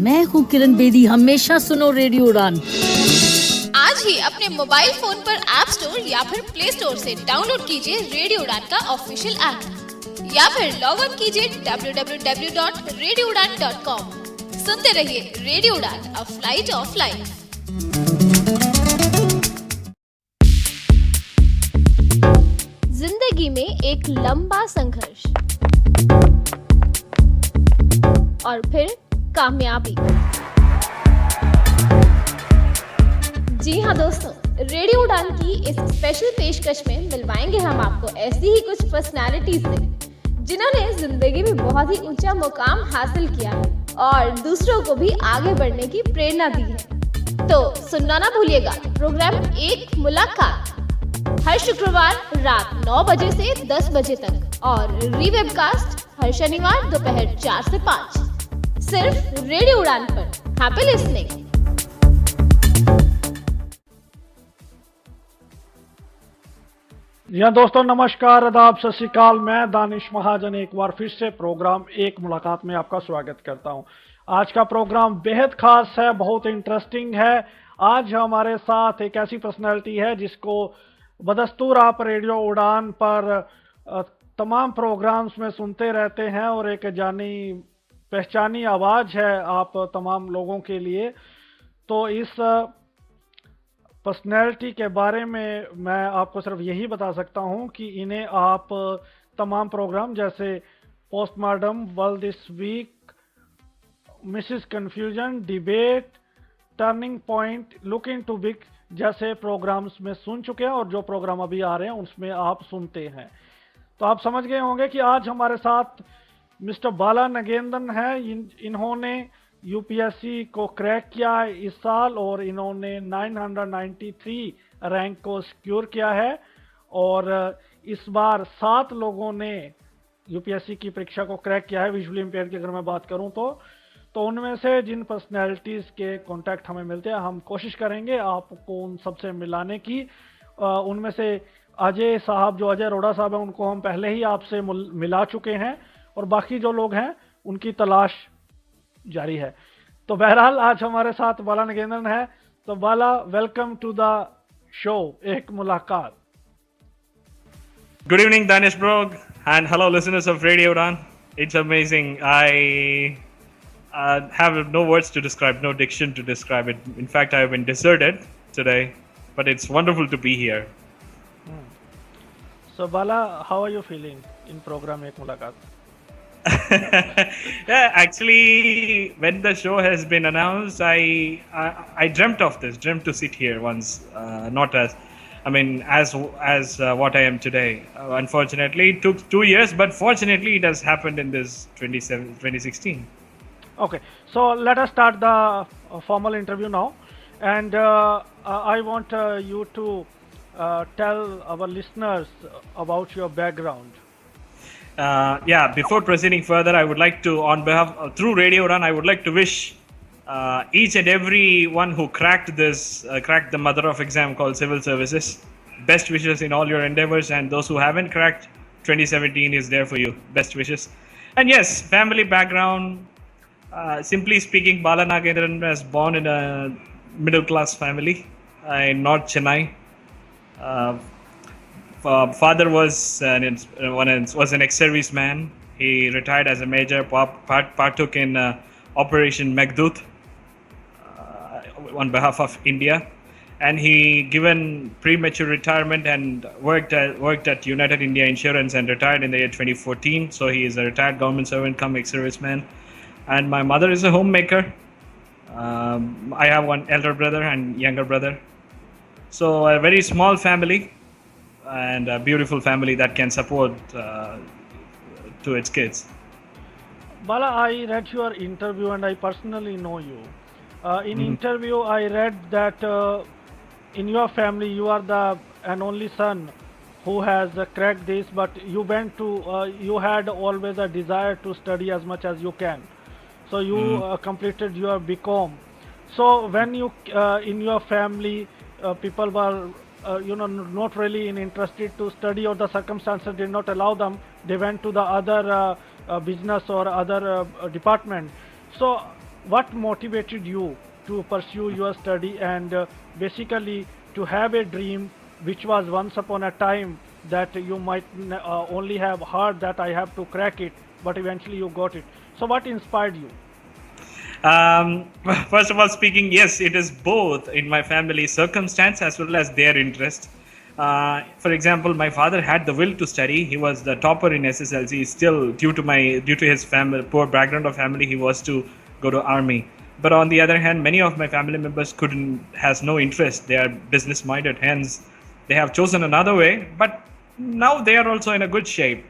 मैं हूँ किरण बेदी। हमेशा सुनो रेडियो उड़ान। आज ही अपने मोबाइल फोन पर ऐप स्टोर या फिर प्ले स्टोर से डाउनलोड कीजिए रेडियो उड़ान का ऑफिशियल ऐप या फिर लॉग इन कीजिए www.radioudan.com। सुनते रहिए रेडियो उड़ान, अ फ्लाइट ऑफ लाइफ। जिंदगी में एक लंबा संघर्ष और फिर कामयाबी। जी हाँ दोस्तों, रेडियो उड़ान की इस स्पेशल पेशकश में मिलवाएंगे हम आपको ऐसी ही कुछ पर्सनालिटीज से जिन्होंने जिंदगी में बहुत ही ऊंचा मुकाम हासिल किया है और दूसरों को भी आगे बढ़ने की प्रेरणा दी है। तो सुनना ना भूलिएगा प्रोग्राम एक मुलाकात हर शुक्रवार रात 9 बजे से 10 बजे तक और रीवेबकास्ट हर शनिवार दोपहर 4 से 5 सिर्फ रेडियो उड़ान पर। Happy listening. जी हाँ दोस्तों, नमस्कार, आदाब, सत श्री अकाल। मैं दानिश महाजन एक बार फिर से प्रोग्राम एक मुलाकात में आपका स्वागत करता हूँ। आज का प्रोग्राम बेहद खास है, बहुत इंटरेस्टिंग है। आज हमारे साथ एक ऐसी पर्सनैलिटी है जिसको बदस्तूर आप रेडियो उड़ान पर तमाम प्रोग्राम्स में सुनते रहते हैं और एक जानी पहचानी आवाज़ है आप तमाम लोगों के लिए। तो इस पर्सनैलिटी के बारे में मैं आपको सिर्फ यही बता सकता हूं कि इन्हें आप तमाम प्रोग्राम जैसे postmortem, world this week, Mrs confusion, debate, turning point, look into big जैसे प्रोग्राम्स में सुन चुके हैं और जो प्रोग्राम अभी आ रहे हैं उसमें आप सुनते हैं। तो आप समझ गए होंगे कि आज हमारे साथ मिस्टर बालानगेंद्रन है। इन्होंने यूपीएससी को क्रैक किया है इस साल और इन्होंने 993 रैंक को सिक्योर किया है और इस बार 7 लोगों ने यूपीएससी की परीक्षा को क्रैक किया है विजुअली इंपेयर्ड की अगर मैं बात करूं तो उनमें से जिन पर्सनैलिटीज़ के कांटेक्ट हमें मिलते हैं हम कोशिश करेंगे आपको उन सबसे मिलाने की। उनमें से अजय साहब, जो अजय अरोड़ा साहब हैं, उनको हम पहले ही आपसे मिला चुके हैं और बाकी जो लोग हैं उनकी तलाश जारी है। तो बहरहाल आज हमारे साथ बालानगेंद्रन है। तो बाला, वेलकम टू द शो एक मुलाकात। Good evening, Danish bro, and hello listeners of Radio Udan. It's amazing. I have no words to describe, no diction to describe it. In fact, I have been deserted today, but it's wonderful to be here. So Bala, how are you feeling in program Ek Mulakaat? Yeah, actually, when the show has been announced, I dreamt of this, dreamt to sit here once, not as what I am today. Unfortunately, it took 2 years, but fortunately, it has happened in this 2016. Okay, so let us start the formal interview now, and I want you to tell our listeners about your background. Before proceeding further, I would like to, on behalf through Radio Run, I would like to wish each and every one who cracked the mother of exam called civil services, best wishes in all your endeavors, and those who haven't cracked, 2017 is there for you. Best wishes. And yes, family background. Simply speaking, Balanagendran was born in a middle class family in North Chennai. Father was an ex-serviceman. He retired as a major, partook in Operation Meghdoot on behalf of India, and he given premature retirement and worked at United India Insurance and retired in the year 2014. So he is a retired government servant come ex-serviceman. And my mother is a homemaker. I have one elder brother and younger brother. So a very small family and a beautiful family that can support to its kids. Bala, I read your interview and I personally know you. In interview, I read that in your family you are an only son who has cracked this, but you you had always a desire to study as much as you can. So you completed your BCom. So when you in your family people were not really interested to study, or the circumstances did not allow them, they went to the other business or other department. So what motivated you to pursue your study and basically to have a dream which was once upon a time that you might only have heard that I have to crack it, but eventually you got it. So what inspired you? Um, First of all, speaking, yes, it is both in my family circumstance as well as their interest. For example, my father had the will to study. He was the topper in SSLC. Still, due to his family poor background of family, he was to go to army. But on the other hand, many of my family members has no interest. They are business minded. Hence, they have chosen another way. But now they are also in a good shape.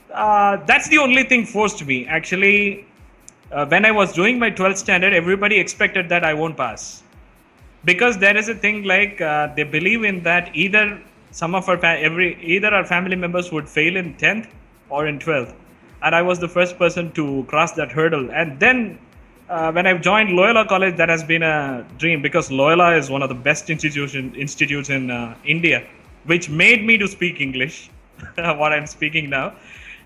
That's the only thing forced me. Actually, when I was doing my 12th standard, everybody expected that I won't pass. Because there is a thing like they believe in that either our family members would fail in 10th or in 12th. And I was the first person to cross that hurdle. And then when I've joined Loyola College, that has been a dream because Loyola is one of the best institutes in India, which made me to speak English, what I'm speaking now.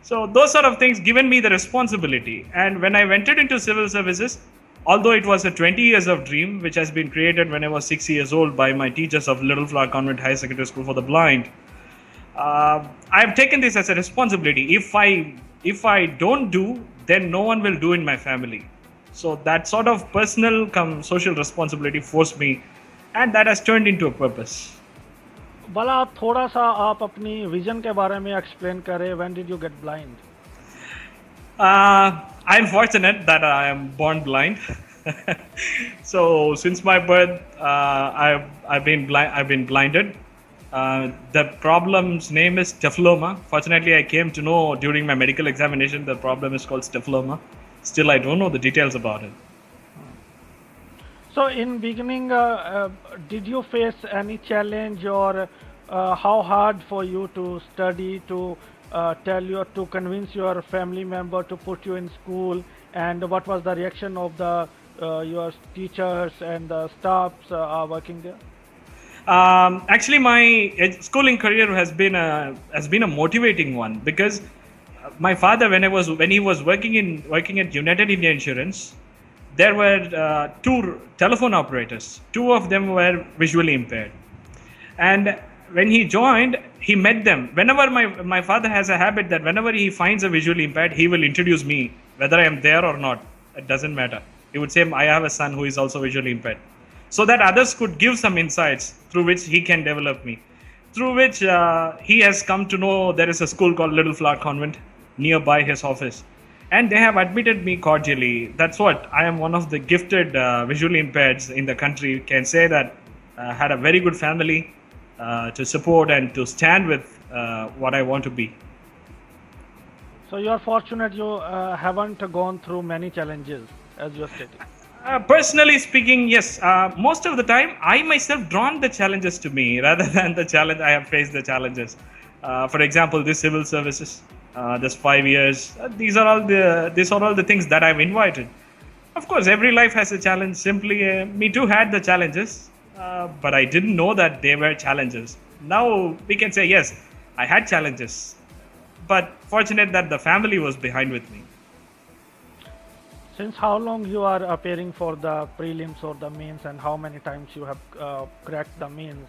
So those sort of things given me the responsibility. And when I entered into civil services, although it was a 20 years of dream, which has been created when I was 6 years old by my teachers of Little Flower Convent High Secondary School for the Blind, I have taken this as a responsibility. If I don't do, then no one will do in my family. So that sort of personal social responsibility forced me, and that has turned into a purpose. भला थोड़ा सा आप अपनी vision के बारे में explain करें. When did you get blind? I'm fortunate that I am born blind. So since my birth, I've been blinded. The problem's name is staphylococcus. Fortunately, I came to know during my medical examination the problem is called staphylococcus. Still, I don't know the details about it. So in beginning, did you face any challenge or how hard for you to study, to to convince your family member to put you in school, and what was the reaction of your teachers and the staffs working there? Actually, my schooling career has been a motivating one because my father, when he was working at United India Insurance, there were two telephone operators. Two of them were visually impaired, and when he joined, he met them. Whenever my father has a habit that whenever he finds a visually impaired, he will introduce me, whether I am there or not. It doesn't matter. He would say, I have a son who is also visually impaired, so that others could give some insights through which he can develop me. Through which he has come to know there is a school called Little Flower Convent nearby his office. And they have admitted me cordially. That's what I am, one of the gifted visually impaireds in the country. Can say that had a very good family to support and to stand with what I want to be. So you are fortunate you haven't gone through many challenges, as you stated. Personally speaking, yes. Most of the time, I myself drawn the challenges to me rather than the challenge. I have faced the challenges. For example, this civil services. This 5 years. These are all the things that I've invited. Of course, every life has a challenge. Simply, me too had the challenges, but I didn't know that they were challenges. Now we can say yes, I had challenges, but fortunate that the family was behind with me. Since how long you are appearing for the prelims or the mains, and how many times you have cracked the mains?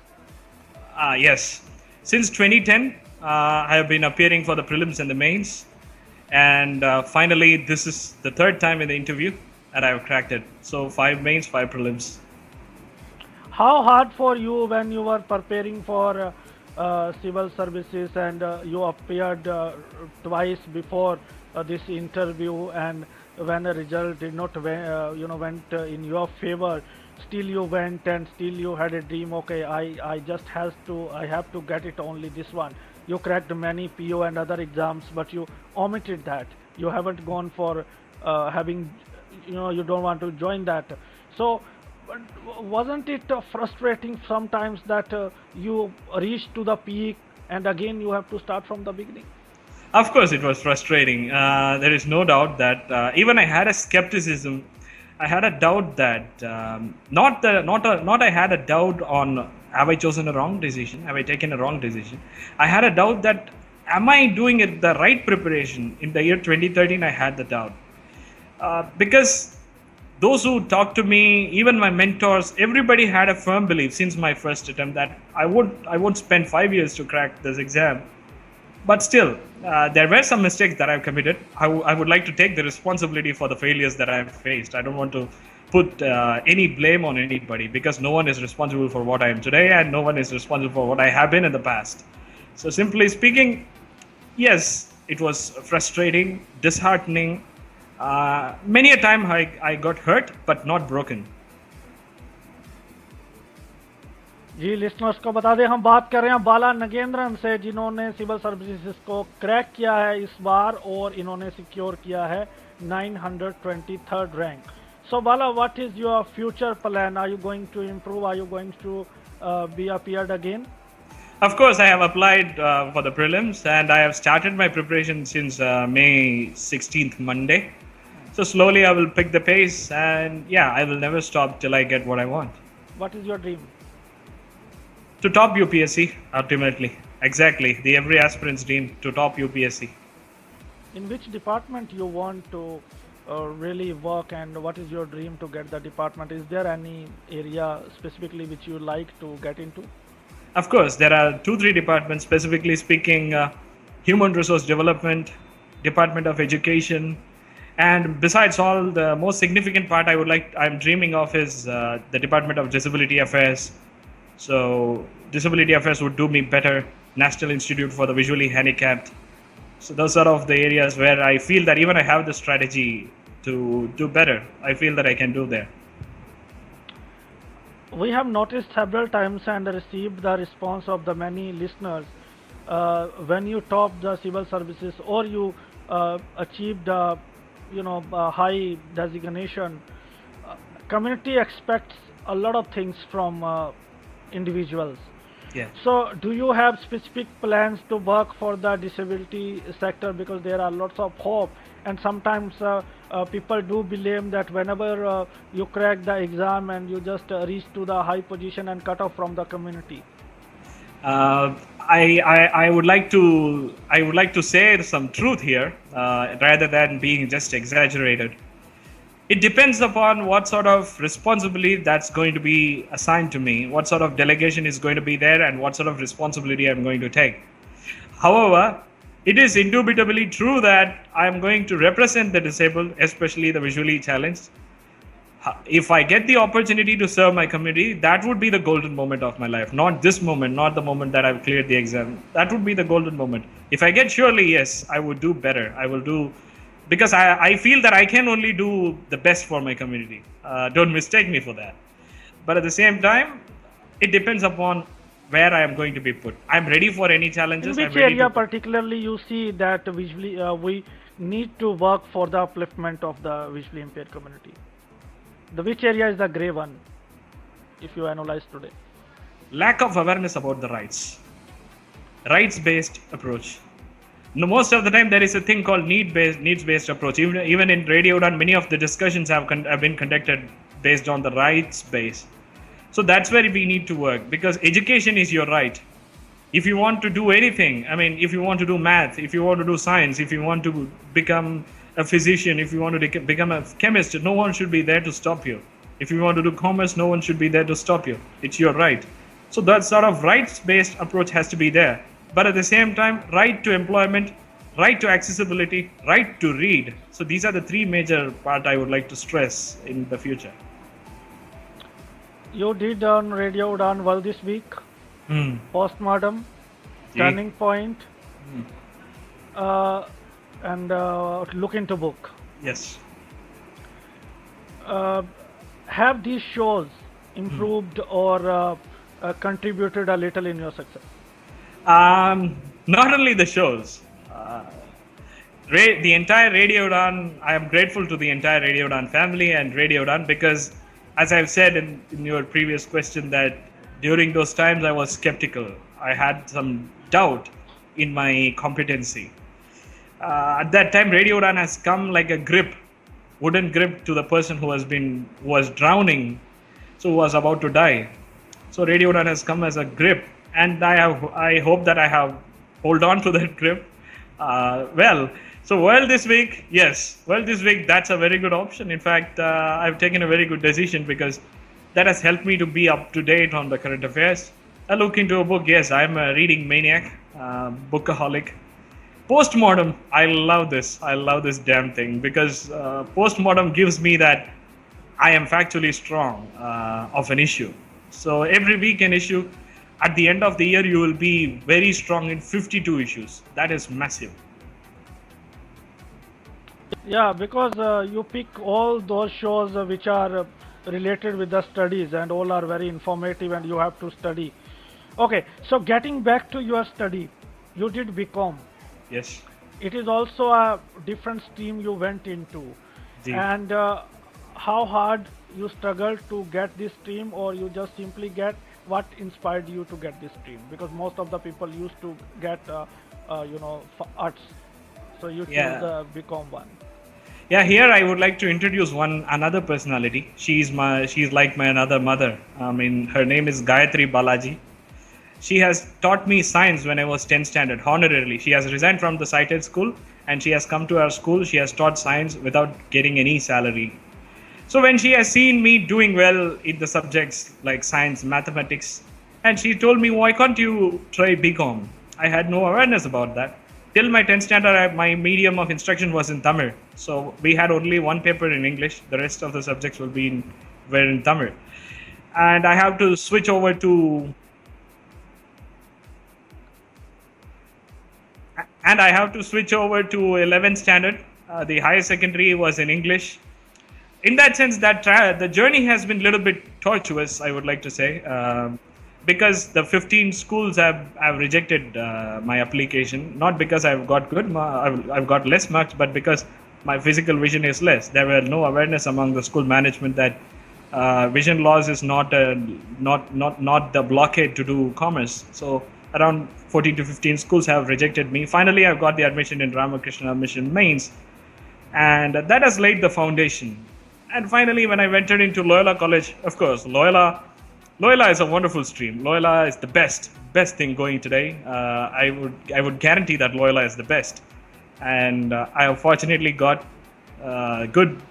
Yes, since 2010. I have been appearing for the prelims and the mains, and finally this is the third time in the interview and I have cracked it. So 5 mains, 5 prelims. How hard for you when you were preparing for civil services and you appeared twice before this interview, and when the result did not went in your favor, still you went and still you had a dream, okay, I have to get it, only this one. You cracked many PO and other exams, but you omitted that. You haven't gone for you don't want to join that. So wasn't it frustrating sometimes that you reached to the peak and again you have to start from the beginning? Of course it was frustrating. There is no doubt that even I had a skepticism. I had a doubt that I had a doubt on, have I chosen a wrong decision? Have I taken a wrong decision? I had a doubt that, am I doing it the right preparation? In the year 2013, I had the doubt. Because those who talked to me, even my mentors, everybody had a firm belief since my first attempt that I won't spend 5 years to crack this exam. But still, there were some mistakes that I've committed. I would like to take the responsibility for the failures that I've faced. I don't want to put any blame on anybody, because no one is responsible for what I am today, and no one is responsible for what I have been in the past. So simply speaking, yes, it was frustrating, disheartening. Many a time I got hurt, but not broken. जी listeners को बता दें, हम बात कर रहे हैं बाला नगेंद्रन से, जिन्होंने सिविल सर्विसेज को क्रैक किया है इस बार और इन्होंने सिक्योर किया है 923rd rank. So Bala, what is your future plan? Are you going to improve? Are you going to be appeared again? Of course, I have applied for the prelims, and I have started my preparation since May 16th, Monday. So slowly I will pick the pace, and yeah, I will never stop till I get what I want. What is your dream? To top UPSC, ultimately. Exactly, the every aspirant's dream, to top UPSC. In which department you want to really work, and what is your dream to get the department? Is there any area specifically which you like to get into? Of course, there are 2-3 departments, specifically speaking, human resource development, Department of Education, and besides all, the most significant part I'm dreaming of is the Department of Disability Affairs. So Disability Affairs would do me better. National Institute for the Visually Handicapped. So those are of the areas where I feel that even I have the strategy to do better. I feel that I can do there. We have noticed several times and received the response of the many listeners when you top the civil services or you achieved a high designation. Community expects a lot of things from individuals. Yeah. So do you have specific plans to work for the disability sector, because there are lots of hope, and sometimes people do believe that whenever you crack the exam and you just reach to the high position and cut off from the community? I would like to say some truth here, rather than being just exaggerated. It depends upon what sort of responsibility that's going to be assigned to me, what sort of delegation is going to be there, and what sort of responsibility I'm going to take. However, it is indubitably true that I'm going to represent the disabled, especially the visually challenged. If I get the opportunity to serve my community, that would be the golden moment of my life. Not this moment, not the moment that I've cleared the exam. That would be the golden moment. If I get, surely, yes, I would do better. I will do, because I feel that I can only do the best for my community. Don't mistake me for that. But at the same time, it depends upon where I am going to be put. I'm ready for any challenges. In which area particularly you see that visually we need to work for the upliftment of the visually impaired community? Which area is the grey one, if you analyze today? Lack of awareness about the rights. Rights-based approach. No, most of the time there is a thing called needs-based approach. Even in Radio Udan, many of the discussions have been conducted based on the rights base. So that's where we need to work, because education is your right. If you want to do anything, if you want to do math, if you want to do science, if you want to become a physician, if you want to become a chemist, no one should be there to stop you. If you want to do commerce, no one should be there to stop you. It's your right. So that sort of rights-based approach has to be there. But at the same time, right to employment, right to accessibility, right to read. So these are the 3 major parts I would like to stress in the future. You did on Radio Udan well this week. Postmortem, turning point, and look into book. Yes. Have these shows improved or contributed a little in your success? Not only the shows. The entire Radio Udan, I am grateful to the entire Radio Udan family and Radio Udan, because as I've said in your previous question, that during those times I was skeptical. I had some doubt in my competency. At that time, Radio Udan has come like a grip, wooden grip to the person who was drowning, so who was about to die. So Radio Udan has come as a grip, and I hope that I have hold on to that grip well. So World this week, yes, World this week, that's a very good option. In fact, I've taken a very good decision because that has helped me to be up to date on the current affairs. I look into a book, yes, I'm a reading maniac, bookaholic. Postmortem, I love this. I love this damn thing because postmortem gives me that I am factually strong of an issue. So every week an issue, at the end of the year, you will be very strong in 52 issues. That is massive. Yeah, because you pick all those shows which are related with the studies and all are very informative and you have to study. Okay, so getting back to your study, you did BCom. Yes. It is also a different stream you went into. Ji. And how hard you struggled to get this stream, or you just simply get what inspired you to get this stream? Because most of the people used to get arts, so you choose the BCom one. Yeah, here I would like to introduce another personality. She's like my another mother. I mean, her name is Gayatri Balaji. She has taught me science when I was 10th standard, honorarily. She has resigned from the cited school and she has come to our school. She has taught science without getting any salary. So when she has seen me doing well in the subjects like science, mathematics, and she told me, why can't you try BCom? I had no awareness about that. Till my 10th standard, my medium of instruction was in Tamil. So we had only one paper in English. The rest of the subjects were in Tamil. And I have to switch over to 11th standard. The higher secondary was in English. In that sense, the journey has been a little bit tortuous, I would like to say, because the 15 schools have rejected my application, not because I've got I've got less marks, but because my physical vision is less. There were no awareness among the school management that vision loss is not the blockade to do commerce. So around 14 to 15 schools have rejected me. Finally, I've got the admission in Ramakrishna Mission Mains, and that has laid the foundation. And finally, when I ventured into Loyola College, of course, Loyola is a wonderful stream. Loyola is the best thing going today. I would guarantee that Loyola is the best. And I have fortunately got good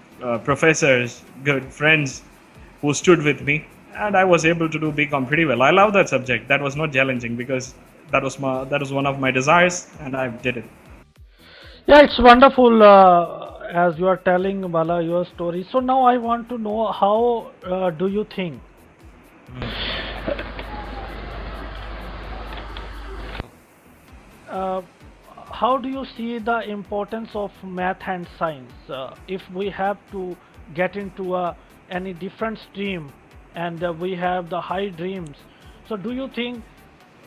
professors, good friends who stood with me, and I was able to do BCom pretty well. I love that subject. That was not challenging because that was one of my desires, and I did it. Yeah, it's wonderful as you are telling, Bala, your story. So now I want to know, how do you think how do you see the importance of math and science if we have to get into any different stream and we have the high dreams? So do you think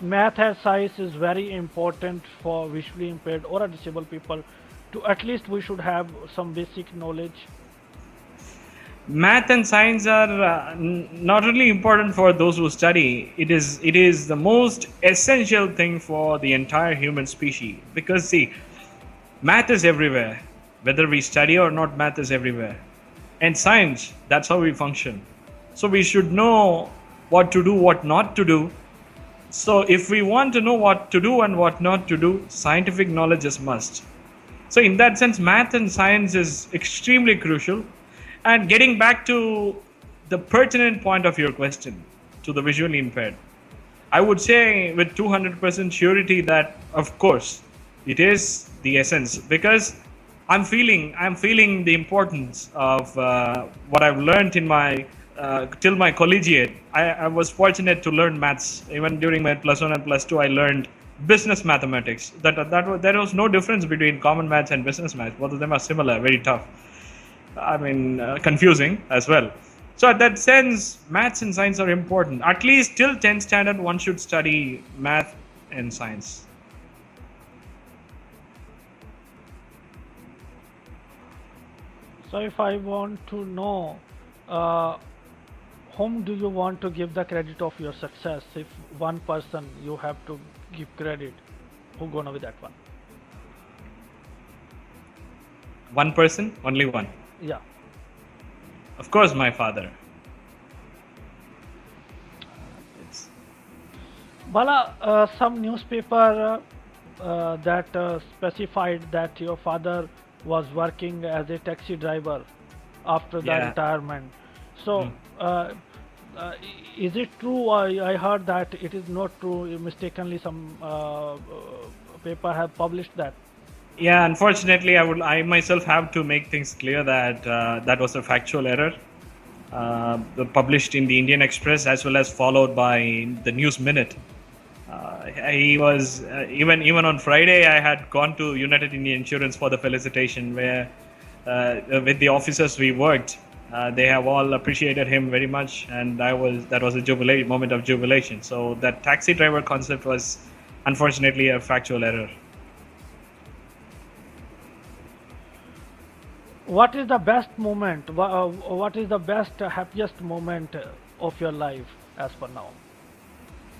math and science is very important for visually impaired or disabled people? To at least we should have some basic knowledge. Math and science are not only important for those who study. It is the most essential thing for the entire human species, because see, math is everywhere. Whether we study or not, math is everywhere. And science, that's how we function. So we should know what to do, what not to do. So if we want to know what to do and what not to do, scientific knowledge is must. So in that sense, math and science is extremely crucial. And getting back to the pertinent point of your question, to the visually impaired, I would say with 200% surety that, of course, it is the essence, because I'm feeling the importance of what I've learned in my till my collegiate. I was fortunate to learn maths. Even during my +1 and +2, I learned business mathematics. There was no difference between common maths and business maths. Both of them are similar, very tough. I mean, confusing as well. So in that sense, maths and science are important. At least till 10th standard, one should study math and science. So if I want to know, whom do you want to give the credit of your success? If one person you have to give credit, who gonna be that one? One person, only one. Yeah. Of course, my father. Bala, some newspaper that specified that your father was working as a taxi driver after the Yeah. retirement. So, is it true? I heard that it is not true. Mistakenly, some paper have published that. Yeah, unfortunately, I myself have to make things clear that that was a factual error, published in the Indian Express as well as followed by the News Minute. He was even on Friday. I had gone to United India Insurance for the felicitation, where with the officers we worked, they have all appreciated him very much, and that was a moment of jubilation. So that taxi driver concept was unfortunately a factual error. What is the best moment? What is the best, happiest moment of your life as per now?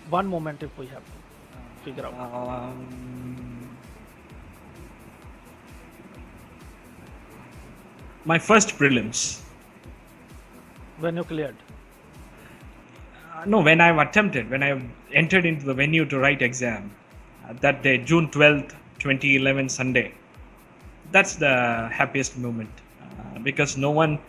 One moment, if we have to figure out. My first prelims. When you cleared. No, when I entered into the venue to write exam, that day, June 12th, 2011, Sunday. That's the happiest moment, because no one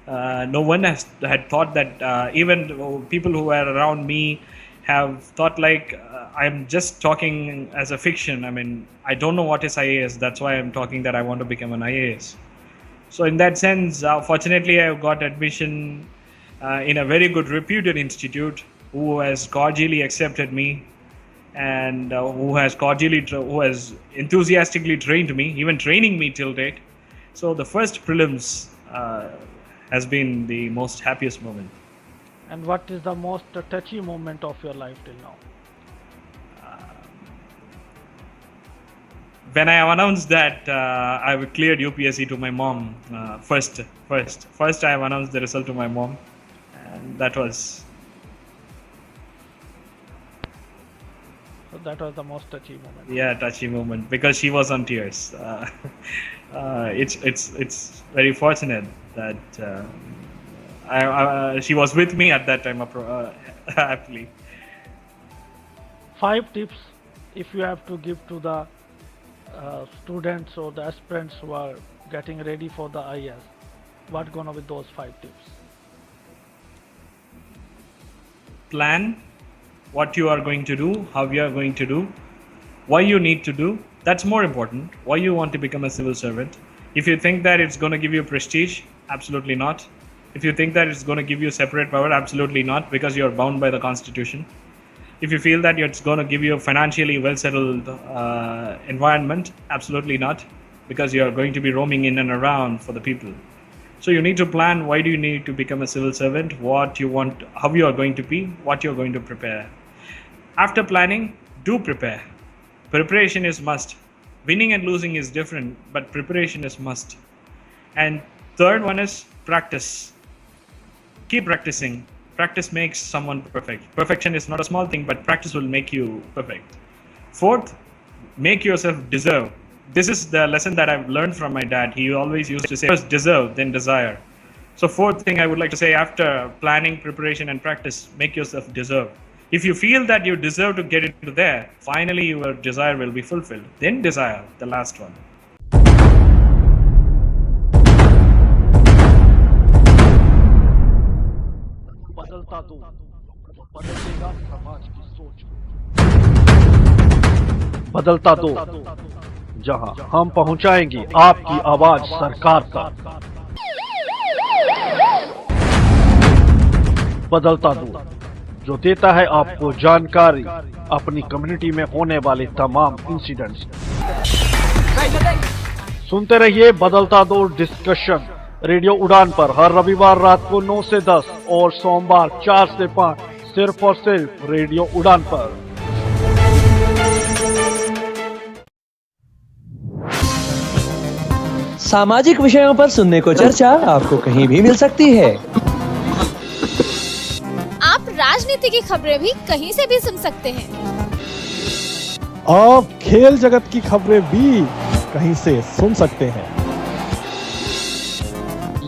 had thought that, even people who were around me have thought like, I'm just talking as a fiction. I mean, I don't know what is IAS. That's why I'm talking that I want to become an IAS. So in that sense, fortunately, I got admission in a very good reputed institute who has cordially accepted me, and who has enthusiastically trained me, even training me till date. So the first prelims has been the most happiest moment. And what is the most touchy moment of your life till now? When I announced that I have cleared UPSC to my mom, first I have announced the result to my mom, and that was. So that was the most touchy moment. Yeah, touchy moment, because she was on tears. It's very fortunate that she was with me at that time. Happily. 5 tips, if you have to give to the students or the aspirants who are getting ready for the IAS, what gonna be those 5 tips? Plan what you are going to do, how you are going to do, why you need to do. That's more important. Why you want to become a civil servant. If you think that it's going to give you prestige, absolutely not. If you think that it's going to give you separate power, absolutely not, because you're bound by the Constitution. If you feel that it's going to give you a financially well-settled environment, absolutely not, because you're going to be roaming in and around for the people. So you need to plan why do you need to become a civil servant, what you want, how you are going to be, what you're going to prepare. After planning, do prepare. Preparation is must. Winning and losing is different, but preparation is must. And third one is practice. Keep practicing. Practice makes someone perfect. Perfection is not a small thing, but practice will make you perfect. Fourth, make yourself deserve. This is the lesson that I've learned from my dad. He always used to say, first deserve, then desire. So fourth thing I would like to say, after planning, preparation, and practice, make yourself deserve. If you feel that you deserve to get into there, finally your desire will be fulfilled. Then desire, the last one. बदलता दो, बदलेगा समाज की सोच को। बदलता दो, जहां हम पहुंचाएंगे आपकी आवाज सरकार तक। बदलता दो, जो देता है आपको जानकारी अपनी कम्युनिटी में होने वाले तमाम इंसिडेंट्स। सुनते रहिए बदलता दो डिस्कशन रेडियो उड़ान पर हर रविवार रात को 9 से 10 और सोमवार 4 से 5 सिर्फ और सिर्फ रेडियो उड़ान पर। सामाजिक विषयों पर सुनने को चर्चा आपको कहीं भी मिल सकती है। आप राजनीति की खबरें भी कहीं से भी सुन सकते हैं। आप खेल जगत की खबरें भी कहीं से सुन सकते हैं।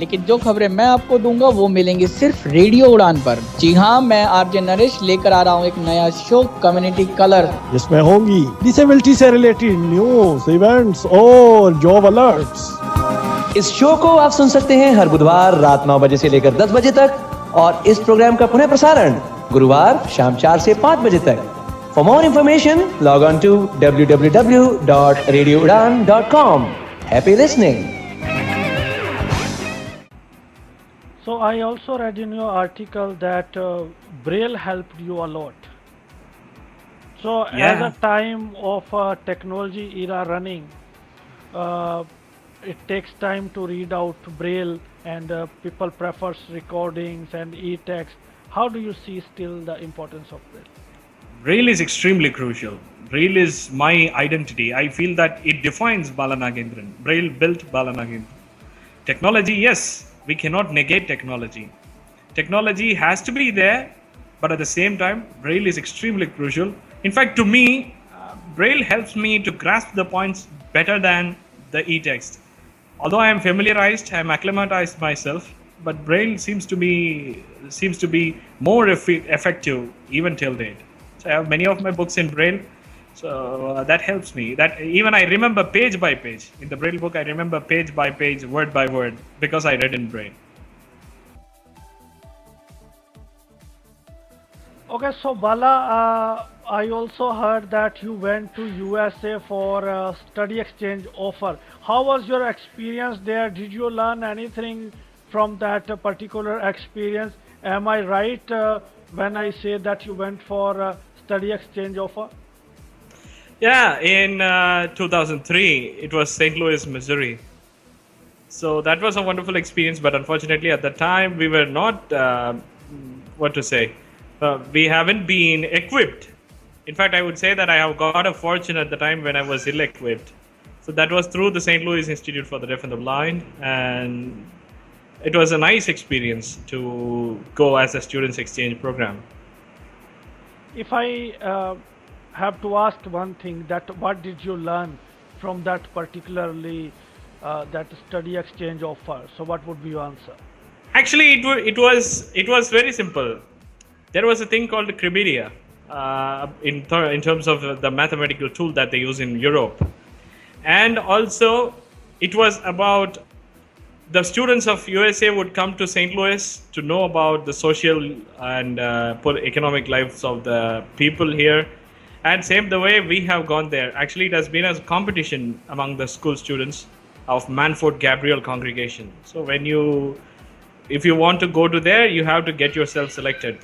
लेकिन जो खबरें मैं आपको दूंगा वो मिलेंगी सिर्फ रेडियो उड़ान पर। जी हाँ, मैं आरजे नरेश लेकर आ रहा हूँ एक नया शो कम्युनिटी कलर, जिसमें होंगी डिसेबिलिटी से रिलेटेड न्यूज, इवेंट्स और जॉब अलर्ट्स। इस शो को आप सुन सकते हैं हर बुधवार रात 9 बजे से लेकर 10 बजे तक और इस प्रोग्राम का पुनः प्रसारण गुरुवार शाम 4 से 5 बजे तक। For more information, log on to www.radioudan.com. Happy listening. So I also read in your article that Braille helped you a lot. So as a time of technology era running, it takes time to read out Braille and people prefers recordings and e-text. How do you see still the importance of Braille? Braille is extremely crucial. Braille is my identity. I feel that it defines Balanagendran. Braille built Balanagendran. Technology, yes, we cannot negate technology. Technology has to be there, but at the same time, Braille is extremely crucial. In fact, to me, Braille helps me to grasp the points better than the e-text. Although I am familiarized, I am acclimatized myself, but Braille seems to be more effective even till date. So I have many of my books in Braille, so that helps me. That even I remember page by page. In the Braille book, I remember page by page, word by word, because I read in Braille. Okay, so Bala, I also heard that you went to USA for a study exchange offer. How was your experience there? Did you learn anything from that particular experience? Am I right when I say that you went for a study exchange offer? Yeah, in 2003, it was St. Louis, Missouri. So that was a wonderful experience, but unfortunately at the time we were not, we haven't been equipped. In fact, I would say that I have got a fortune at the time when I was ill-equipped. So that was through the St. Louis Institute for the Deaf and the Blind, and it was a nice experience to go as a students exchange program. If I have to ask one thing, that what did you learn from that particularly that study exchange offer? So what would be your answer? Actually, it was very simple. There was a thing called the Criberia in terms of the mathematical tool that they use in Europe, and also it was about the students of USA would come to St. Louis to know about the social and economic lives of the people here. And same the way we have gone there. Actually, it has been a competition among the school students of Manford Gabriel congregation. So if you want to go to there, you have to get yourself selected.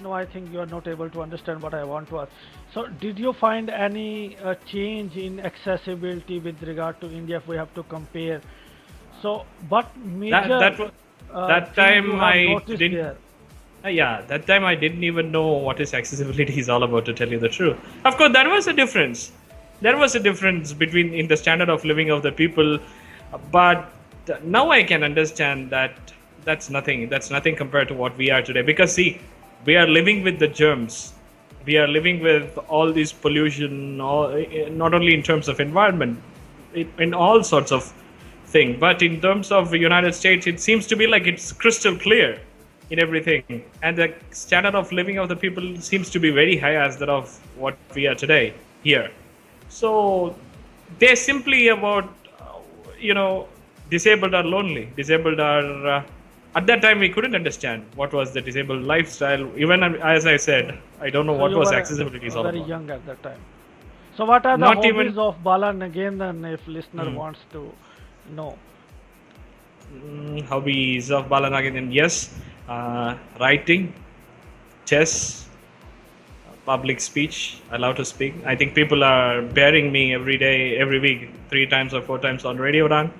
No, I think you are not able to understand what I want to ask. So did you find any change in accessibility with regard to India if we have to compare? So what major that time I didn't. There? That time I didn't even know what is accessibility is all about, to tell you the truth. Of course, there was a difference. There was a difference in the standard of living of the people, but now I can understand that that's nothing. That's nothing compared to what we are today. Because see, we are living with the germs. We are living with all this pollution, not only in terms of environment, in all sorts of things. But in terms of the United States, it seems to be like it's crystal clear in everything. And the standard of living of the people seems to be very high as that of what we are today here. So they're simply about, disabled are lonely. Disabled are... at that time, we couldn't understand what was the disabled lifestyle. Even as I said, I don't know what was accessibility is all very about. young at that time. So what are the hobbies of Balanagendran if listener wants to know? Hobbies of Balanagendran, yes. Writing, chess, public speech. I love to speak. I think people are bearing me every day, every week, 3 times or 4 times on Radio Run.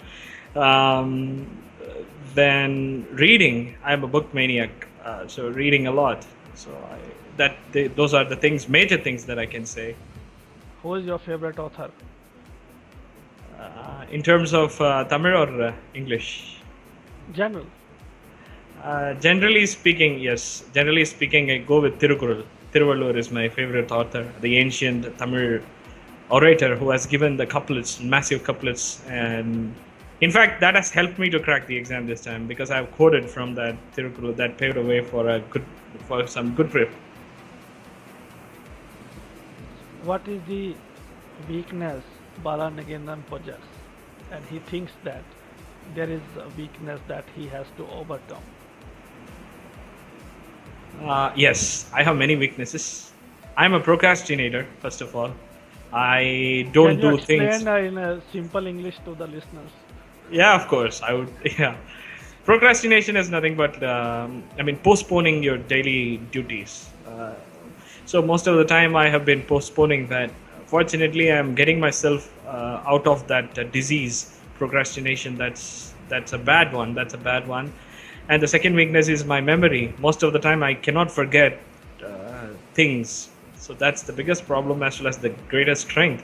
Then reading, I'm a book maniac, so reading a lot. So those are the things, major things that I can say. Who is your favorite author? In terms of Tamil or English? General. Generally speaking, yes. Generally speaking, I go with Tirukkural. Thiruvalur is my favorite author, the ancient Tamil orator who has given the couplets, massive couplets, and In fact, that has helped me to crack the exam this time because I've quoted from that Tirukkural that paved a way for some good prep. What is the weakness Balanagendran possesses? And he thinks that there is a weakness that he has to overcome. Yes, I have many weaknesses. I'm a procrastinator, first of all. I don't Can you do things. explain in a simple English to the listeners? Yeah, of course, I would. Yeah, procrastination is nothing but postponing your daily duties. So most of the time, I have been postponing that. Fortunately, I'm getting myself out of that disease, procrastination. That's a bad one. That's a bad one. And the second weakness is my memory. Most of the time, I cannot forget things. So that's the biggest problem as well as the greatest strength.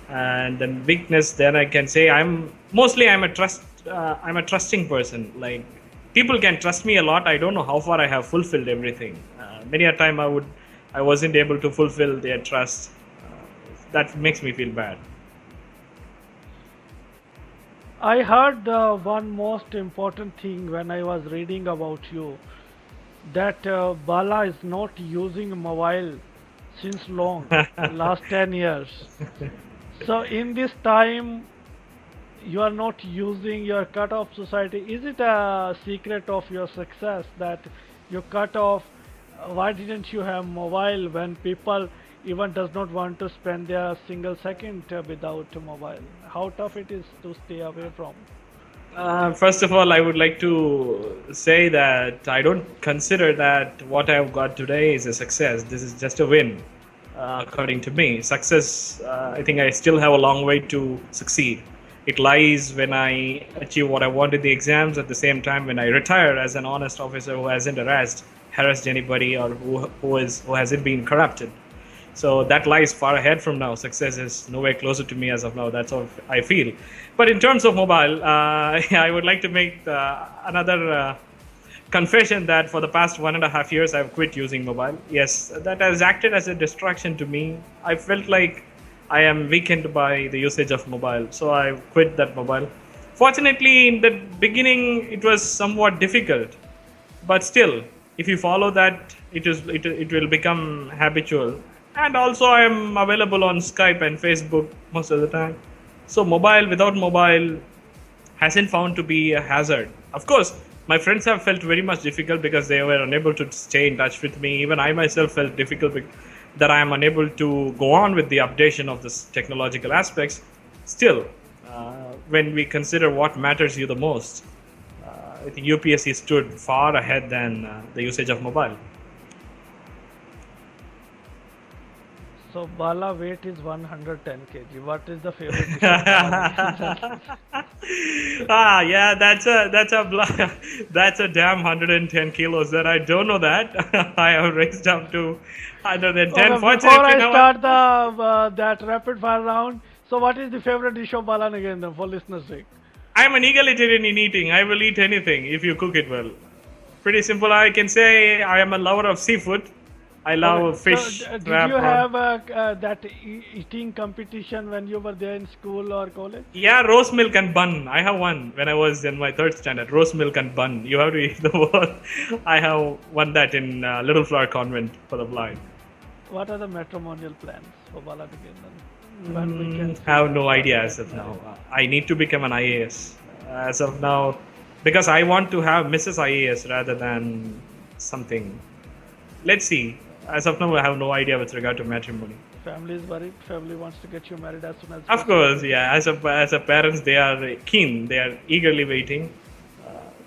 And then weakness, then I can say I'm a trusting person. Like people can trust me a lot. I don't know how far I have fulfilled everything. Many a time I wasn't able to fulfill their trust. That makes me feel bad. I heard one most important thing when I was reading about you, that Bala is not using mobile since long, last 10 years. So in this time, you are not using your cut off society. Is it a secret of your success that you cut off? Why didn't you have mobile when people even does not want to spend their single second without mobile? How tough it is to stay away from? First of all, I would like to say that I don't consider that what I've got today is a success. This is just a win, according to me. Success, I think I still have a long way to succeed. It lies when I achieve what I want in the exams, at the same time when I retire as an honest officer who hasn't harassed anybody or who hasn't been corrupted. So that lies far ahead from now. Success is nowhere closer to me as of now. That's how I feel. But in terms of mobile, I would like to make another confession that for the past 1.5 years, I've quit using mobile. Yes, that has acted as a distraction to me. I felt like I am weakened by the usage of mobile. So I quit that mobile. Fortunately, in the beginning, it was somewhat difficult. But still, if you follow that, it will become habitual. And also I am available on Skype and Facebook most of the time. So without mobile hasn't found to be a hazard. Of course, my friends have felt very much difficult because they were unable to stay in touch with me. Even I myself felt difficult that I am unable to go on with the updation of this technological aspects. Still, when we consider what matters you the most, I think UPSC stood far ahead than the usage of mobile. So Bala weight is 110 kg. What is the favorite dish of Bala? Yeah, that's a damn 110 kilos. That I don't know that. I have raised up to 110. Okay, before I start that rapid fire round, so what is the favorite dish of Balanagendran for listeners' sake? I am an egalitarian in eating. I will eat anything if you cook it well. Pretty simple. I can say I am a lover of seafood. I love fish. So, did you have that eating competition when you were there in school or college? Yeah, roast milk and bun. I have won when I was in my 3rd standard. Roast milk and bun. You have to eat the whole. I have won that in Little Flower Convent for the blind. What are the matrimonial plans for Balanagendran? I have no idea as of now. I need to become an IAS as of now because I want to have Mrs. IAS rather than something. Let's see. As of now, I have no idea with regard to matrimony. Family is worried. Family wants to get you married as soon as possible. Of course, yeah. As a parents, they are keen. They are eagerly waiting.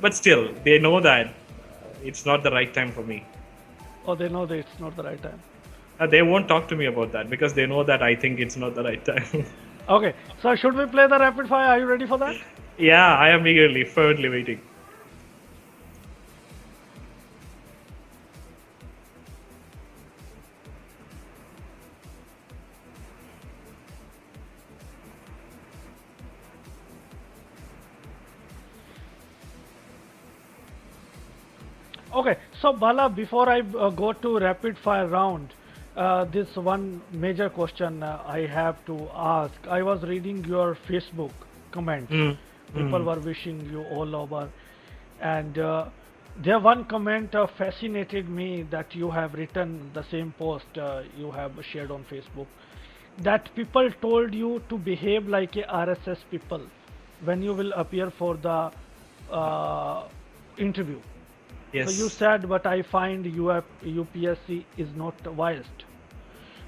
But still, they know that it's not the right time for me. Oh, they know that it's not the right time. They won't talk to me about that because they know that I think it's not the right time. Okay. So should we play the rapid fire? Are you ready for that? Yeah, I am fervently waiting. Okay, so Bala, before I go to rapid fire round, this one major question I have to ask. I was reading your Facebook comment People were wishing you all over. And there one comment fascinated me that you have written the same post you have shared on Facebook. That people told you to behave like a RSS people when you will appear for the interview. Yes. So you said, but I find UPSC is not biased.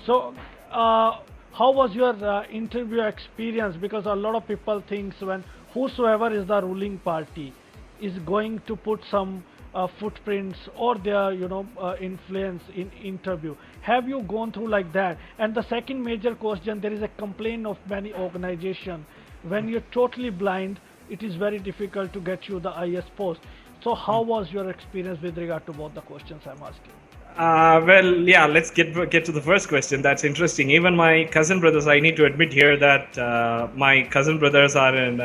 So how was your interview experience? Because a lot of people thinks when whosoever is the ruling party is going to put some footprints or their influence in interview. Have you gone through like that? And the second major question, there is a complaint of many organization, when you're totally blind, it is very difficult to get you the IS post. So how was your experience with regard to both the questions I'm asking? Well, yeah, let's get to the first question. That's interesting. Even my cousin brothers, I need to admit here that my cousin brothers are in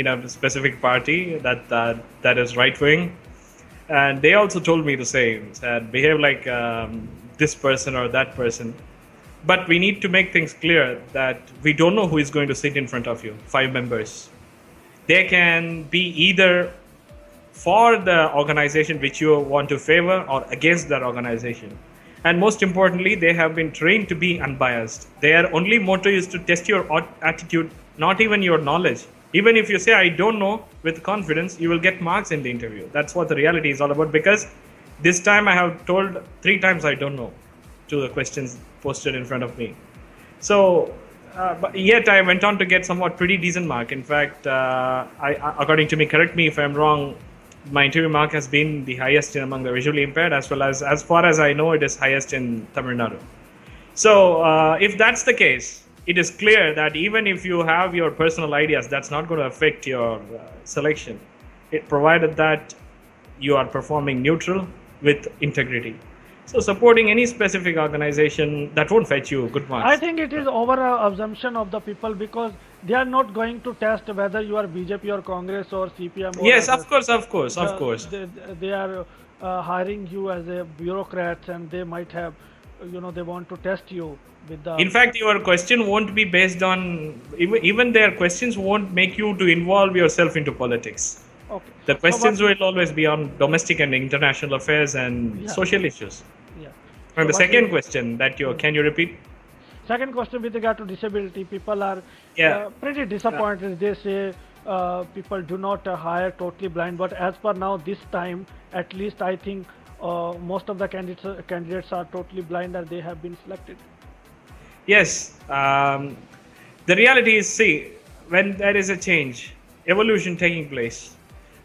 a specific party that is right wing, and they also told me the same, that behave like this person or that person. But we need to make things clear that we don't know who is going to sit in front of you. 5 members. They can be either for the organization which you want to favor or against that organization. And most importantly, they have been trained to be unbiased. Their only motto is to test your attitude, not even your knowledge. Even if you say, I don't know, with confidence, you will get marks in the interview. That's what the reality is all about, because this time I have told 3 times I don't know to the questions posted in front of me. So, but yet I went on to get somewhat pretty decent mark. In fact, according to me, correct me if I'm wrong, my interview mark has been the highest among the visually impaired, as well as far as I know, it is highest in Tamil Nadu. So, if that's the case, it is clear that even if you have your personal ideas, that's not going to affect your selection, provided that you are performing neutral with integrity. So supporting any specific organization, that won't fetch you good marks. I think it is over assumption of the people, because they are not going to test whether you are BJP or Congress or CPM. Or yes, others. of course. They are hiring you as a bureaucrat, and they might have, they want to test you with the. In fact, your question won't be based on, even their questions won't make you to involve yourself into politics. Okay. The questions will always be on domestic and international affairs and social issues. Yeah. And So the second question that can you repeat? Second question with regard to disability, people are pretty disappointed. They say people do not hire totally blind, but as per now, this time, at least I think most of the candidates are totally blind and they have been selected. Yes. The reality is, see, when there is a change, evolution taking place,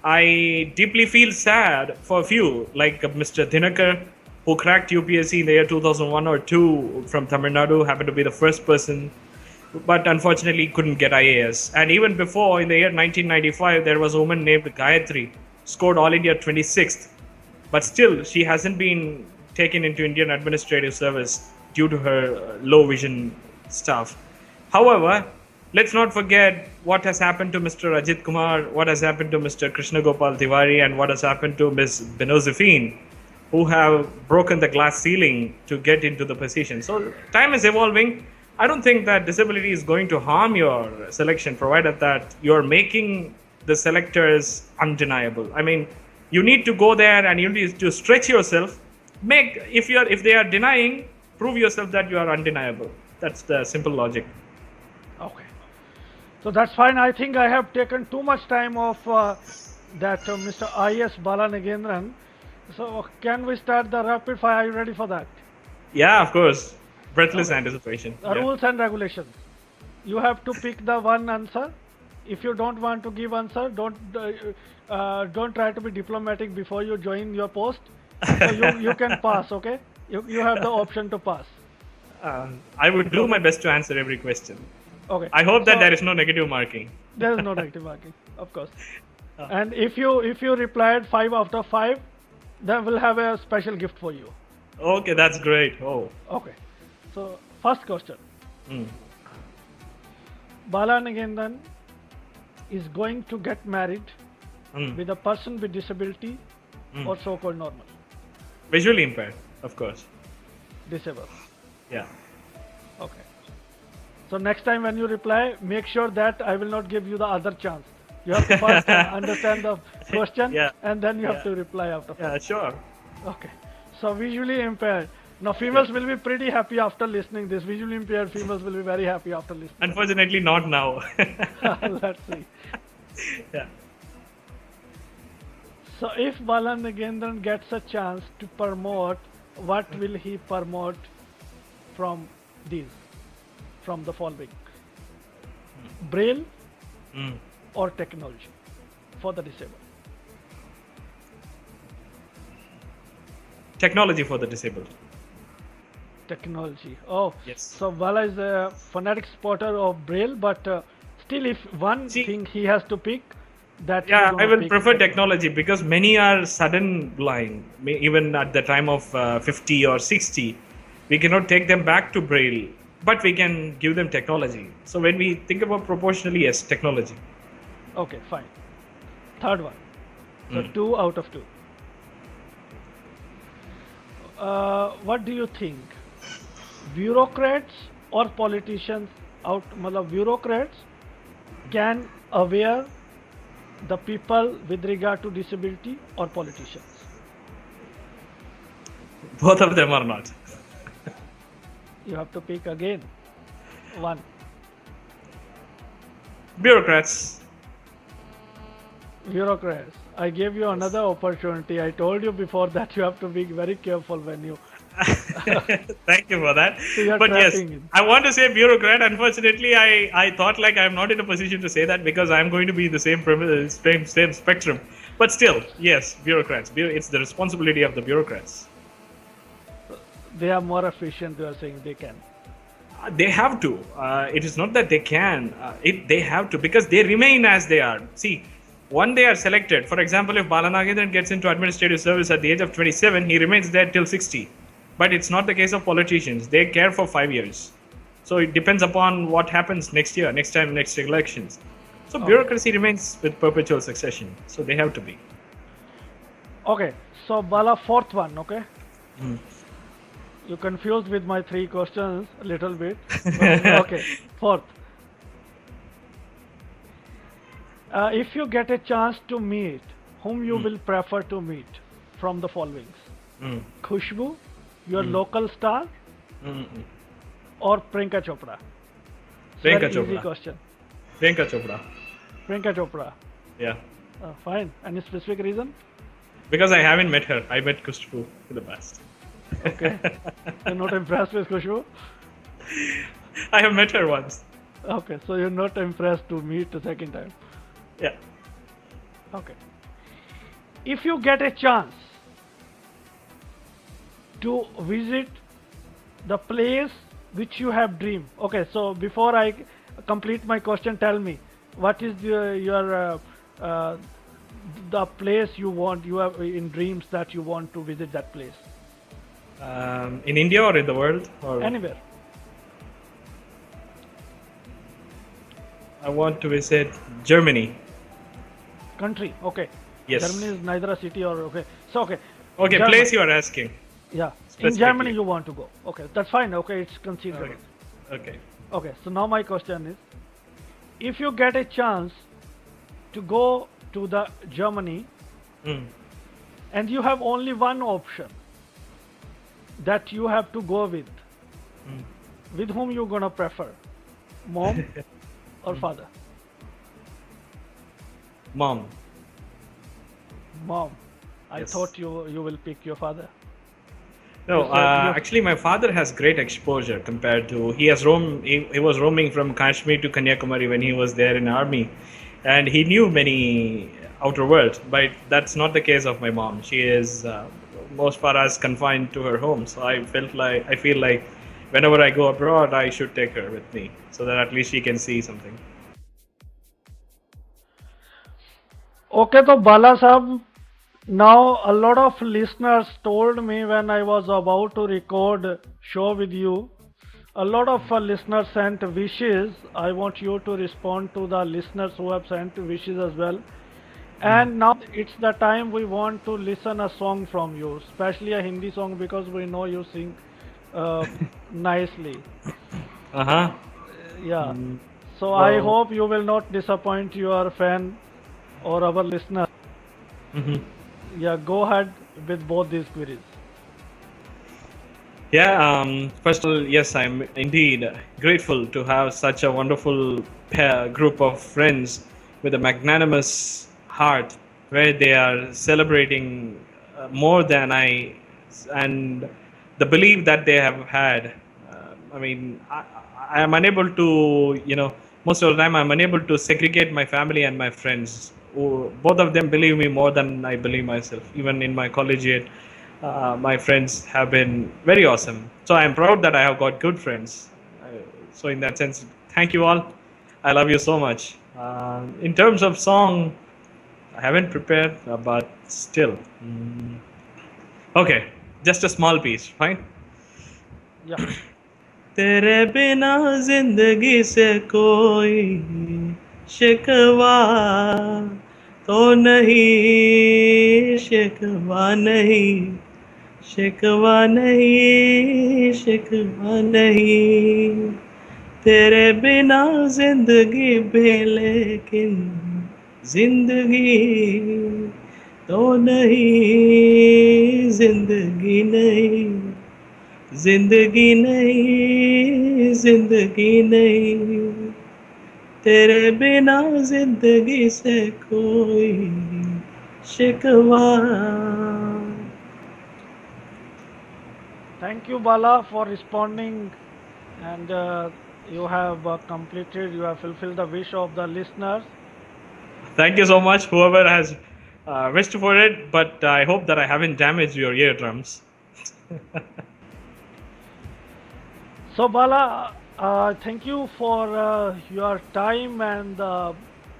I deeply feel sad for a few, like Mr. Dinakar, who cracked UPSC in the year 2001 or 2 from Tamil Nadu, happened to be the first person, but unfortunately couldn't get IAS. And even before, in the year 1995, there was a woman named Gayatri, scored All India 26th, but still she hasn't been taken into Indian Administrative Service due to her low vision stuff. However, let's not forget what has happened to Mr. Ajit Kumar, what has happened to Mr. Krishna Gopal Tiwari, and what has happened to Ms. Benozifine, who have broken the glass ceiling to get into the position. So time is evolving. I don't think that disability is going to harm your selection, provided that you're making the selectors undeniable. I mean, you need to go there and you need to stretch yourself. If they are denying, prove yourself that you are undeniable. That's the simple logic. Okay. So that's fine. I think I have taken too much time of Mr. I.S. Balanagendran. So can we start the rapid fire? Are you ready for that? Yeah, of course. Breathless anticipation. Rules and regulations. You have to pick the one answer. If you don't want to give answer, don't try to be diplomatic before you join your post. So you can pass, okay? You have the option to pass. I would do my best to answer every question. Okay. I hope that there is no negative marking. There is no negative marking, of course. And if you replied 5 out of 5, then we'll have a special gift for you. Okay, that's great. Oh. Okay. So first question. Balanagendran is going to get married with a person with disability or so-called normal? Visually impaired, of course. Disabled. Yeah. Okay. So next time when you reply, make sure that I will not give you the other chance. You have to first understand the question, Yeah. and then you have Yeah. to reply after. Yeah, sure. Okay. So visually impaired. Now females will be pretty happy after listening this. Visually impaired females will be very happy after listening. Unfortunately, not now. Let's see. Yeah. So if Balanagendran gets a chance to promote, what will he promote from from the following? Braille Mm. or technology for the disabled? Technology for the disabled. Technology. Oh, Yes. so Bala is a fanatic supporter of Braille, but still, if one See- thing he has to pick, that Yeah, he's I gonna will pick prefer technology because many are sudden blind. Even at the time of 50 or 60, we cannot take them back to Braille, but we can give them technology. So when we think about proportionally, yes, technology. Okay, fine. Third one. So Mm. 2 out of 2. What do you think? Bureaucrats or politicians bureaucrats can aware the people with regard to disability or politicians? Both of them are not. You have to pick again. One. Bureaucrats. Bureaucrats. I gave you another opportunity. I told you before that you have to be very careful when you. Thank you for that. So you are But yes, trapping it. I want to say bureaucrat. Unfortunately, I thought like I'm not in a position to say that because I'm going to be in the same spectrum. But still, yes, bureaucrats. It's the responsibility of the bureaucrats. They are more efficient. You are saying they can. They have to. It is not that they can. They have to because they remain as they are. See, when they are selected, for example, if Balanagendran gets into administrative service at the age of 27, he remains there till 60. But it's not the case of politicians. They care for 5 years. So it depends upon what happens next year, next elections. So bureaucracy remains with perpetual succession. So they have to be. Okay. So Bala, fourth one. Okay. You confused with my 3 questions a little bit. Okay. Fourth. If you get a chance to meet, whom you will prefer to meet from the followings? Khushbu, your local star, or Priyanka Chopra? Priyanka Very easy Chopra. question. Priyanka Chopra. Priyanka Chopra. Yeah. Fine. Any specific reason? Because I haven't met her. I met Kushbu in the past. Okay. You're not impressed with Khushbu? I have met her once. Okay. So you're not impressed to meet the second time. Yeah. Okay. If you get a chance to visit the place which you have dreamed. Okay, so before I complete my question, tell me what is the place you have in dreams that you want to visit that place? In India or in the world? Or Anywhere. I want to visit Germany. Country. Okay. Yes. Germany is neither a city or okay. So okay. Okay, Germany. place you are asking. Yeah. In Specifically. Germany you want to go. Okay, that's fine. Okay, it's considered. Okay. Okay, so now my question is, if you get a chance to go to the Germany and you have only one option that you have to go with whom you gonna prefer? Mom or father? Mom. Mom. I Yes. thought you will pick your father. No, Yes, sir. actually, my father has great exposure compared to. He was roaming from Kashmir to Kanyakumari when he was there in army, and he knew many outer world. But that's not the case of my mom. She is most far as confined to her home. So I feel like whenever I go abroad, I should take her with me so that at least she can see something. Okay, so Bala Sahab, now a lot of listeners told me when I was about to record show with you, a lot of listeners sent wishes. I want you to respond to the listeners who have sent wishes as well. And now it's the time we want to listen a song from you, especially a Hindi song because we know you sing nicely. Uh huh. Yeah. So I hope you will not disappoint your fan or our listeners. Yeah, go ahead with both these queries. Yeah, first of all, yes, I'm indeed grateful to have such a wonderful group of friends with a magnanimous heart where they are celebrating more than and the belief that they have had. I mean, I am unable to, most of the time I'm unable to segregate my family and my friends. Both of them believe me more than I believe myself. Even in my collegiate, my friends have been very awesome. So I'm proud that I have got good friends. So in that sense, thank you all. I love you so much. In terms of song, I haven't prepared, but still. Okay, just a small piece, fine? Yeah. तेरे बिना जिंदगी से कोई शिकवा तो नहीं, शिकवा नहीं, शिकवा नहीं, शिकवा नहीं, तेरे बिना जिंदगी भी लेकिन जिंदगी तो नहीं, जिंदगी नहीं, जिंदगी नहीं, जिंदगी नहीं, तेरे बिना जिंदगी से कोई शिकवा. Thank you, Bala, for responding, and you have completed, you have fulfilled the wish of the listeners. Thank you so much, whoever has wished for it, but I hope that I haven't damaged your eardrums. So, Bala, thank you for your time and a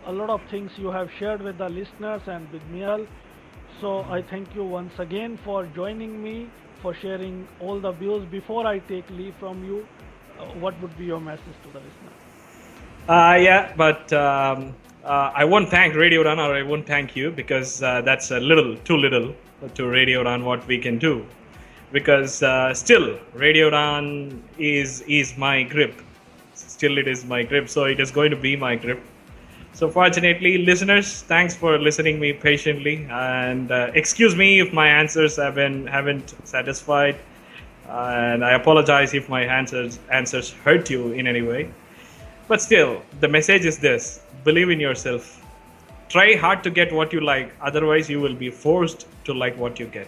lot of things you have shared with the listeners and with me. So, I thank you once again for joining me, for sharing all the views. Before I take leave from you, what would be your message to the listeners? Yeah, but I won't thank Radio Run, or I won't thank you, because that's a little too little to Radio Run what we can do. Because still, Radio Run is my grip. Still, it is my grip. So it is going to be my grip. So fortunately, listeners, thanks for listening me patiently, and excuse me if my answers haven't satisfied, and I apologize if my answers hurt you in any way. But still, the message is this: believe in yourself. Try hard to get what you like. Otherwise, you will be forced to like what you get.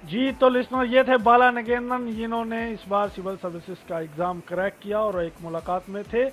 जी, तो listener, ये थे बाला नगेंद्रन, जिन्होंने इस बार civil services का exam crack किया और एक मुलाकात में थे.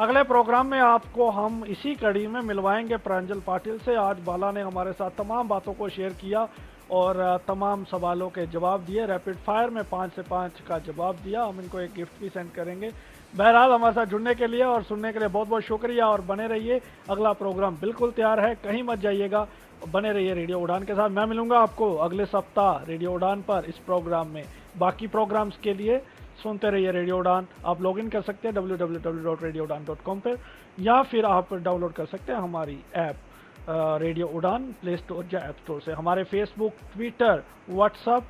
अगले प्रोग्राम में आपको हम इसी कड़ी में मिलवाएंगे प्रांजल पाटिल से. आज बाला ने हमारे साथ तमाम बातों को शेयर किया और तमाम सवालों के जवाब दिए. रैपिड फायर में 5 से 5 का जवाब दिया. हम इनको एक गिफ्ट भी सेंड करेंगे. बहरहाल, हमारे साथ जुड़ने के लिए और सुनने के लिए बहुत बहुत शुक्रिया, और बने रहिए. अगला प्रोग्राम बिल्कुल तैयार है, कहीं मत जाइएगा, बने रहिए रेडियो उड़ान के साथ. मैं मिलूंगा आपको अगले सप्ताह रेडियो उड़ान पर इस प्रोग्राम में. बाकी प्रोग्राम्स के लिए सुनते रहिए रेडियो उड़ान. आप लॉगिन कर सकते हैं www.radioudan.com पर, या फिर आप डाउनलोड कर सकते हैं हमारी app radio Udaan play store या ऐप स्टोर से. हमारे Facebook, Twitter, WhatsApp,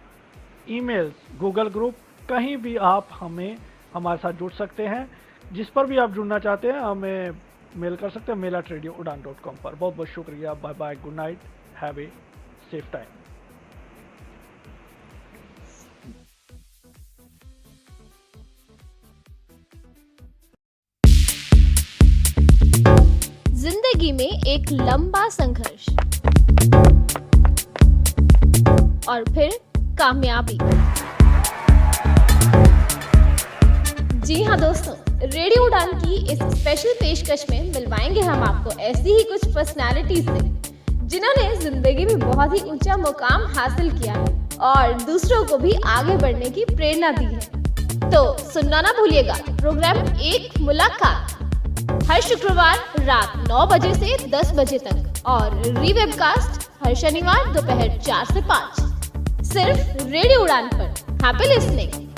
emails, Google group, कहीं भी आप हमारे साथ जुड़ सकते हैं. जिस पर भी आप जुड़ना चाहते हैं हमें मेल कर सकते हैं, mail@radioudan.com पर. बहुत बहुत शुक्रिया. Bye bye, good night, have a safe time. जिंदगी में एक लंबा संघर्ष और फिर कामयाबी. जी हाँ दोस्तों, रेडियो उड़ान की इस स्पेशल पेशकश में मिलवाएंगे हम आपको ऐसी ही कुछ पर्सनालिटीज से जिन्होंने जिंदगी में बहुत ही ऊंचा मुकाम हासिल किया है और दूसरों को भी आगे बढ़ने की प्रेरणा दी है. तो सुनना ना भूलिएगा प्रोग्राम एक मुलाकात, हर शुक्रवार रात 9 बजे से 10 बजे तक, और रीवेबकास्ट हर शनिवार दोपहर 4 से 5, सिर्फ रेडियो उड़ान पर. Happy listening.